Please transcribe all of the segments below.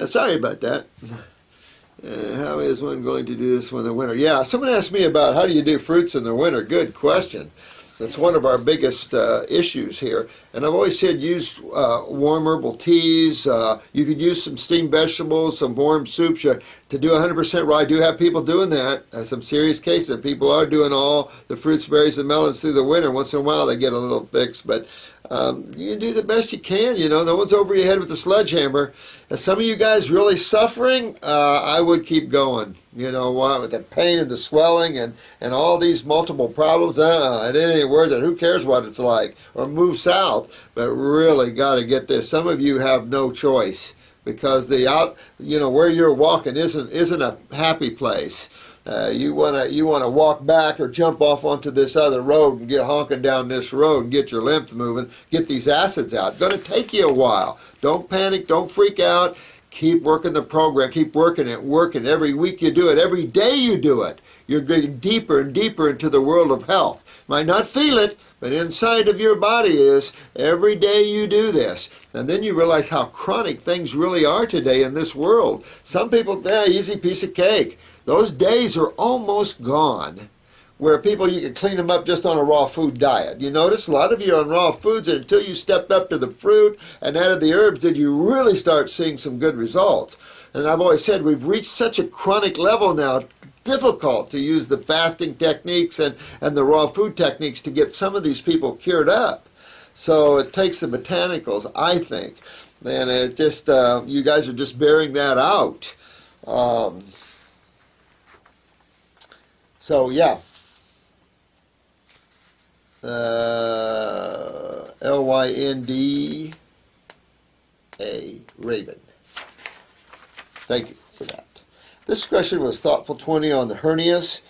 Sorry about that. How is one going to do this in the winter? Yeah, someone asked me about how do you do fruits in the winter. Good question. That's one of our biggest issues here. And I've always said use warm herbal teas. You could use some steamed vegetables, some warm soups. To do 100% raw, I do have people doing that. Some serious cases. People are doing all the fruits, berries, and melons through the winter. Once in a while they get a little fix. But you do the best you can. You know, no one's over your head with a sledgehammer. As some of you guys really suffering, I would keep going. You know what, with the pain and the swelling and all these multiple problems, it ain't worth it. Who cares what it's like? Or move south. But really got to get this. Some of you have no choice because where you're walking isn't a happy place. You wanna walk back or jump off onto this other road and get honking down this road and get your lymph moving, get these acids out. Going to take you a while. Don't panic. Don't freak out. Keep working the program. Keep working it. Every week you do it. Every day you do it. You're getting deeper and deeper into the world of health. Might not feel it, but inside of your body is every day you do this. And then you realize how chronic things really are today in this world. Some people, easy piece of cake. Those days are almost gone where you can clean them up just on a raw food diet. You notice a lot of you are on raw foods, and until you stepped up to the fruit and added the herbs did you really start seeing some good results. And I've always said we've reached such a chronic level now, difficult to use the fasting techniques and the raw food techniques to get some of these people cured up. So it takes the botanicals, I think. And it just, you guys are just bearing that out. So yeah. Lynda Raven. Thank you for that. This question was thoughtful 20 on the hernias.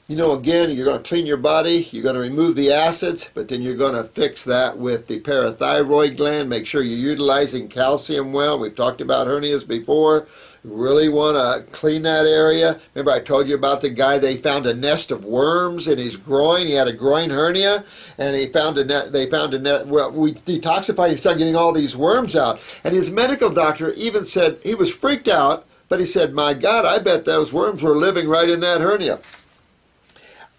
You know, again, you're going to clean your body, you're going to remove the acids, but then you're going to fix that with the parathyroid gland. Make sure you're utilizing calcium well. We've talked about hernias before. You really want to clean that area. Remember I told you about the guy, they found a nest of worms in his groin. He had a groin hernia, and they found a net. Well, we detoxified, he started getting all these worms out. And his medical doctor even said, he was freaked out, but he said, my God, I bet those worms were living right in that hernia.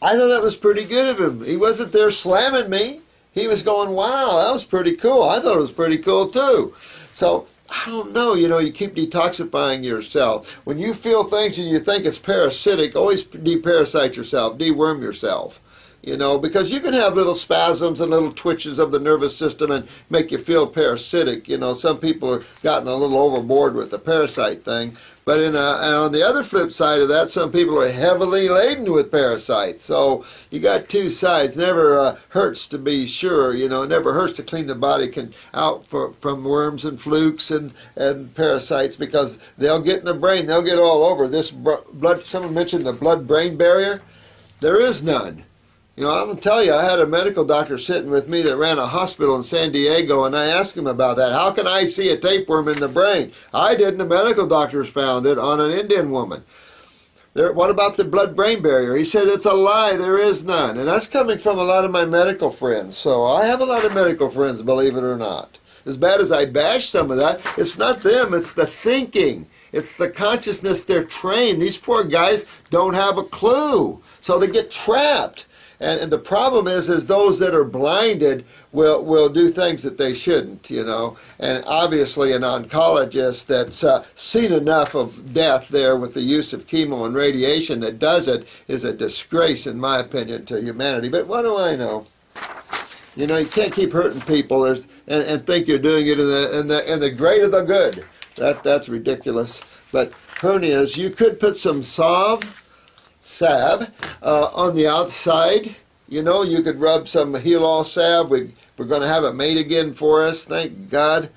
I thought that was pretty good of him. He wasn't there slamming me. He was going, wow, that was pretty cool. I thought it was pretty cool too. So, I don't know, you keep detoxifying yourself. When you feel things and you think it's parasitic, always deparasite yourself, deworm yourself. Because you can have little spasms and little twitches of the nervous system and make you feel parasitic. Some people have gotten a little overboard with the parasite thing. But on the other flip side of that, some people are heavily laden with parasites. So you got two sides. Never hurts to be sure. It never hurts to clean the body out from worms and flukes and parasites, because they'll get in the brain. They'll get all over. This blood. Someone mentioned the blood-brain barrier. There is none. I'm going to tell you, I had a medical doctor sitting with me that ran a hospital in San Diego, and I asked him about that. How can I see a tapeworm in the brain? I didn't. The medical doctors found it on an Indian woman. What about the blood-brain barrier? He said it's a lie. There is none. And that's coming from a lot of my medical friends. So I have a lot of medical friends, believe it or not. As bad as I bash some of that, it's not them. It's the thinking. It's the consciousness they're trained. These poor guys don't have a clue. So they get trapped. And the problem is those that are blinded will do things that they shouldn't, And obviously an oncologist that's seen enough of death there with the use of chemo and radiation that does it is a disgrace, in my opinion, to humanity. But what do I know? You can't keep hurting people and think you're doing it in the great of the good. That's ridiculous. But hernias, you could put some salve on the outside. You could rub some heal-all salve. We're going to have it made again for us, thank God.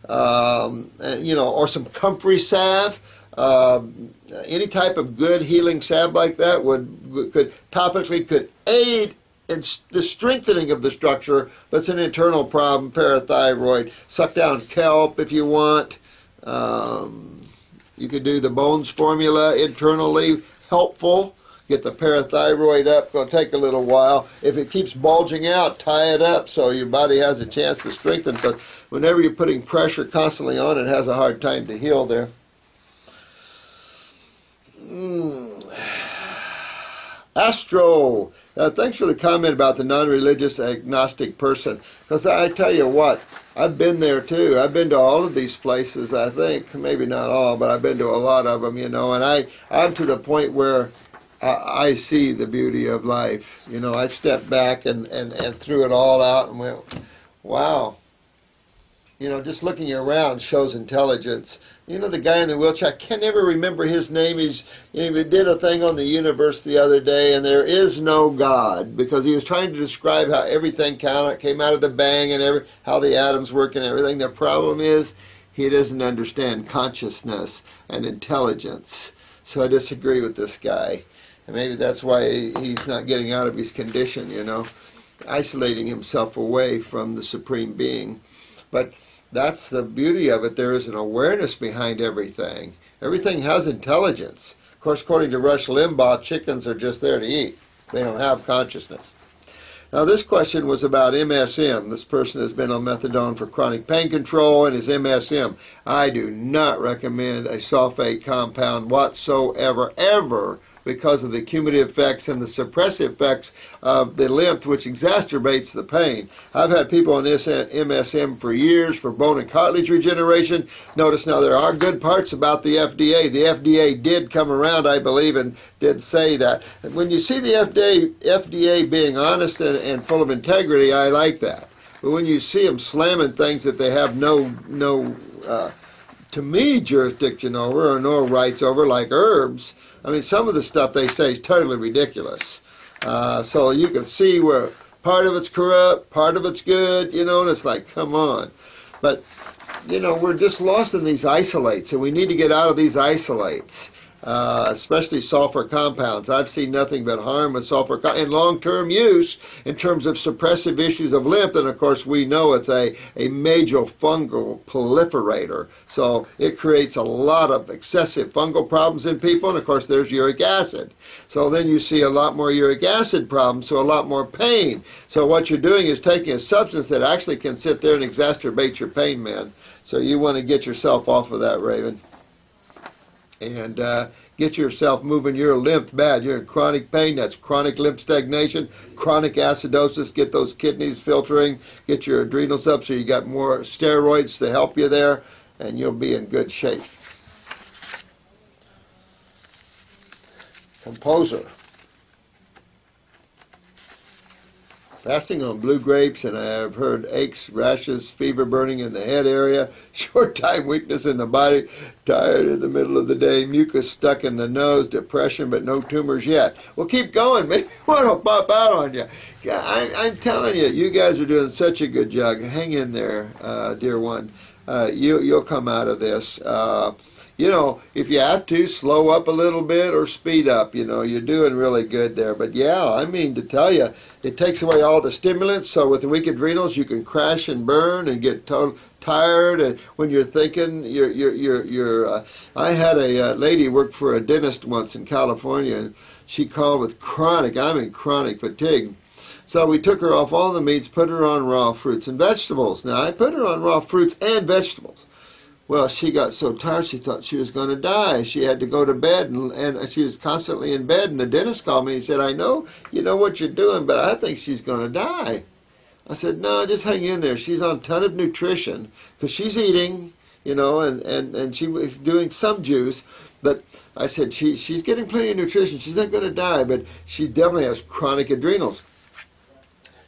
Or some comfrey salve. Any type of good healing salve like that could topically aid in the strengthening of the structure, but it's an internal problem, parathyroid. Suck down kelp if you want. You could do the Bones formula internally, helpful. Get the parathyroid up, going to take a little while. If it keeps bulging out, tie it up so your body has a chance to strengthen. Because whenever you're putting pressure constantly on, it has a hard time to heal there. Astro, thanks for the comment about the non-religious agnostic person. Because I tell you what, I've been there too. I've been to all of these places, I think. Maybe not all, but I've been to a lot of them, and I'm to the point where I see the beauty of life. I've stepped back and threw it all out and went, wow. Just looking around shows intelligence. The guy in the wheelchair, I can never remember his name. He did a thing on the universe the other day, and there is no God, because he was trying to describe how everything came out of the bang and how the atoms work and everything. The problem is he doesn't understand consciousness and intelligence. So I disagree with this guy. And maybe that's why he's not getting out of his condition, isolating himself away from the Supreme Being. But that's the beauty of it. There is an awareness behind everything. Everything has intelligence. Of course, according to Rush Limbaugh, chickens are just there to eat. They don't have consciousness. Now, this question was about MSM. This person has been on methadone for chronic pain control and is MSM. I do not recommend a sulfate compound whatsoever, ever, because of the cumulative effects and the suppressive effects of the lymph, which exacerbates the pain. I've had people on this MSM for years for bone and cartilage regeneration. Notice now there are good parts about the FDA. The FDA did come around, I believe, and did say that. And when you see the FDA being honest and full of integrity, I like that. But when you see them slamming things that they have no to me, jurisdiction over or no rights over, like herbs, I mean, some of the stuff they say is totally ridiculous. So you can see where part of it's corrupt, part of it's good, and it's like, come on. But, we're just lost in these isolates, and we need to get out of these isolates, especially sulfur compounds. I've seen nothing but harm with sulfur in long-term use in terms of suppressive issues of lymph, and of course we know it's a major fungal proliferator. So it creates a lot of excessive fungal problems in people, and of course there's uric acid. So then you see a lot more uric acid problems, so a lot more pain. So what you're doing is taking a substance that actually can sit there and exacerbate your pain, man. So you want to get yourself off of that, Raven. And get yourself moving your lymph bad. You're in chronic pain. That's chronic lymph stagnation, chronic acidosis. Get those kidneys filtering. Get your adrenals up so you got more steroids to help you there, and you'll be in good shape. Composer. Fasting on blue grapes, and I have heard aches, rashes, fever, burning in the head area, short-time weakness in the body, tired in the middle of the day, mucus stuck in the nose, depression, but no tumors yet. Well, keep going. Maybe one will pop out on you. I'm telling you, you guys are doing such a good job. Hang in there, dear one. You'll come out of this. If you have to, slow up a little bit or speed up. You're doing really good there. But yeah, I mean to tell you, it takes away all the stimulants. So with the weak adrenals, you can crash and burn and get tired. And when you're thinking, I had a lady work for a dentist once in California, and she called with chronic fatigue. So we took her off all the meats, put her on raw fruits and vegetables. Now, I put her on raw fruits and vegetables. Well, she got so tired she thought she was going to die. She had to go to bed, and she was constantly in bed. And the dentist called me and he said, I know you know what you're doing, but I think she's going to die. I said, no, just hang in there. She's on a ton of nutrition because she's eating, and she was doing some juice. But I said, she's getting plenty of nutrition. She's not going to die, but she definitely has chronic adrenals.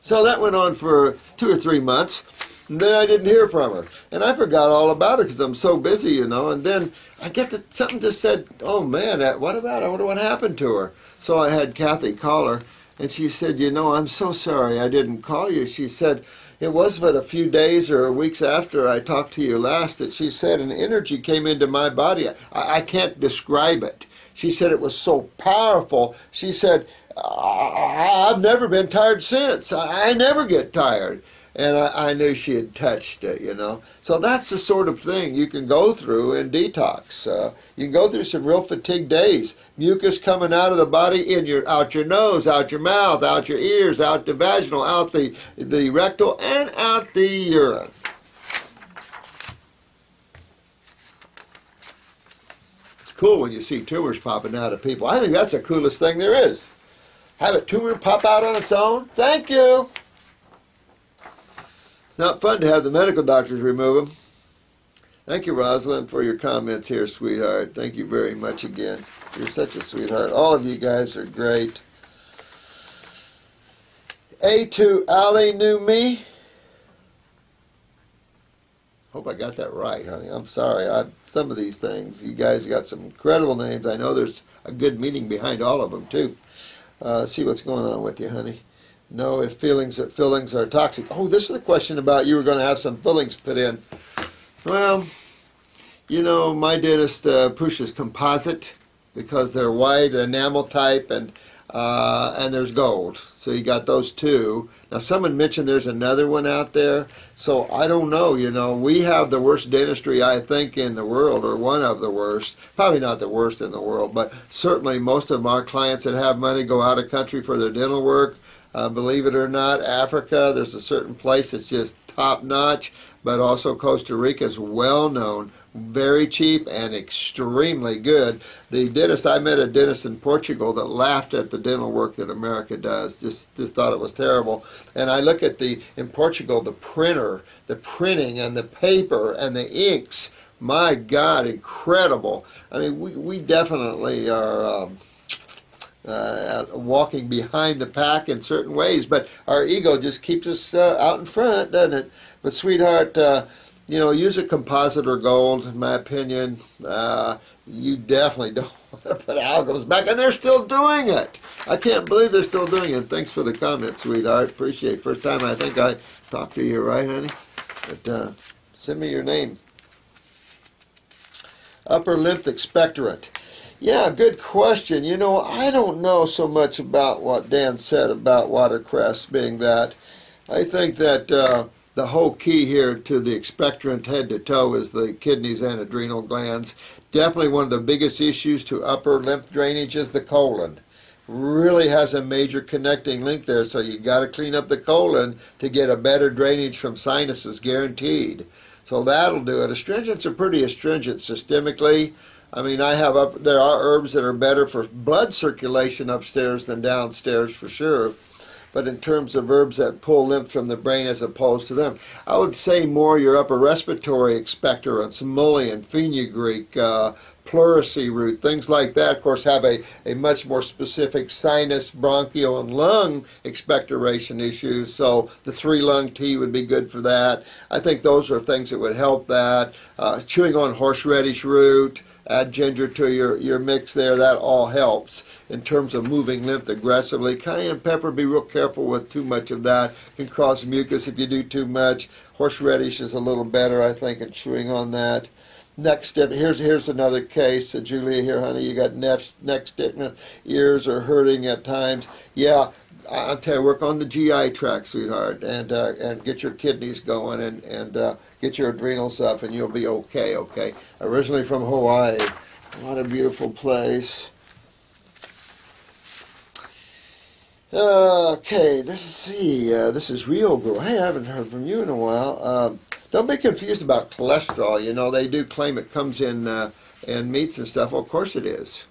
So that went on for 2 or 3 months. And then I didn't hear from her. And I forgot all about her because I'm so busy, And then I get to, something just said, oh man, what about her? I wonder what happened to her. So I had Kathy call her, and she said, I'm so sorry I didn't call you. She said, it was but a few days or weeks after I talked to you last that she said an energy came into my body. I can't describe it. She said it was so powerful. She said, I've never been tired since. I never get tired. And I knew she had touched it, So that's the sort of thing you can go through in detox. You can go through some real fatigue days. Mucus coming out of the body, out your nose, out your mouth, out your ears, out the vaginal, out the rectal, and out the urine. It's cool when you see tumors popping out of people. I think that's the coolest thing there is. have a tumor pop out on its own? Thank you. It's not fun to have the medical doctors remove them. Thank you, Rosalind, for your comments here, sweetheart. Thank you very much again. You're such a sweetheart. All of you guys are great. A2 Ali knew me. Hope I got that right, honey. I'm sorry. Some of these things, you guys got some incredible names. I know there's a good meaning behind all of them, too. See what's going on with you, honey. Know if fillings are toxic. Oh, this is a question about you were going to have some fillings put in. Well, you know, my dentist pushes composite because they're white, enamel type, and there's gold. So you got those two. Now, someone mentioned there's another one out there. So I don't know, you know. We have the worst dentistry, I think, in the world, or one of the worst. Probably not the worst in the world, but certainly most of our clients that have money go out of country for their dental work. Believe it or not, Africa, there's a certain place that's just top-notch, but also Costa Rica is well-known, very cheap, and extremely good. I met a dentist in Portugal that laughed at the dental work that America does, just thought it was terrible. And I look at in Portugal, the printing, and the paper, and the inks, my God, incredible. I mean, we definitely are walking behind the pack in certain ways, but our ego just keeps us out in front, doesn't it? But sweetheart, you know, use a composite or gold, in my opinion. You definitely don't want to put amalgams back, and they're still doing it. I can't believe they're still doing it. Thanks for the comment, sweetheart. Appreciate it. First time I think I talked to you, right, honey? But send me your name. Upper lymph expectorant. Yeah, good question. You know, I don't know so much about what Dan said about watercress being that. I think that the whole key here to the expectorant head to toe is the kidneys and adrenal glands. Definitely one of the biggest issues to upper lymph drainage is the colon. Really has a major connecting link there, so you got to clean up the colon to get a better drainage from sinuses, guaranteed. So that'll do it. Astringents are pretty astringent systemically. I mean, there are herbs that are better for blood circulation upstairs than downstairs for sure. But in terms of herbs that pull lymph from the brain as opposed to them, I would say more your upper respiratory expectorants, mullein, fenugreek, pleurisy root, things like that, of course, have a much more specific sinus, bronchial, and lung expectoration issues. So the 3-lung tea would be good for that. I think those are things that would help that. Chewing on horseradish root, add ginger to your mix there, that all helps in terms of moving lymph aggressively. Cayenne pepper, be real careful with too much of that. Can cause mucus if you do too much. Horseradish is a little better, I think, in chewing on that. Neck stiffness. Here's another case. Julia here, honey, you got neck stiffness. Ears are hurting at times. Yeah, I'll tell you, work on the GI tract, sweetheart, and get your kidneys going and get your adrenals up, and you'll be okay, okay? Originally from Hawaii. What a beautiful place. Okay, this is Rio Girl. Hey, I haven't heard from you in a while. Don't be confused about cholesterol. You know, they do claim it comes in meats and stuff. Well, of course it is.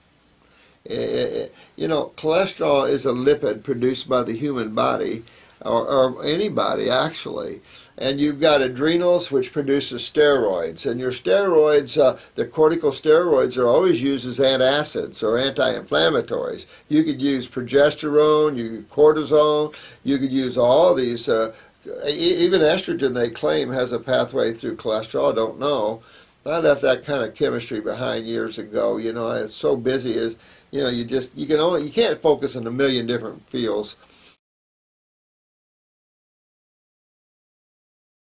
You know, cholesterol is a lipid produced by the human body, or anybody actually. And you've got adrenals, which produces steroids. And your steroids, the corticosteroids, are always used as antacids or anti-inflammatories. You could use progesterone, cortisone, you could use all these. Even estrogen, they claim, has a pathway through cholesterol. I don't know. I left that kind of chemistry behind years ago. You know, it's so busy. You know, you can't focus on a million different fields.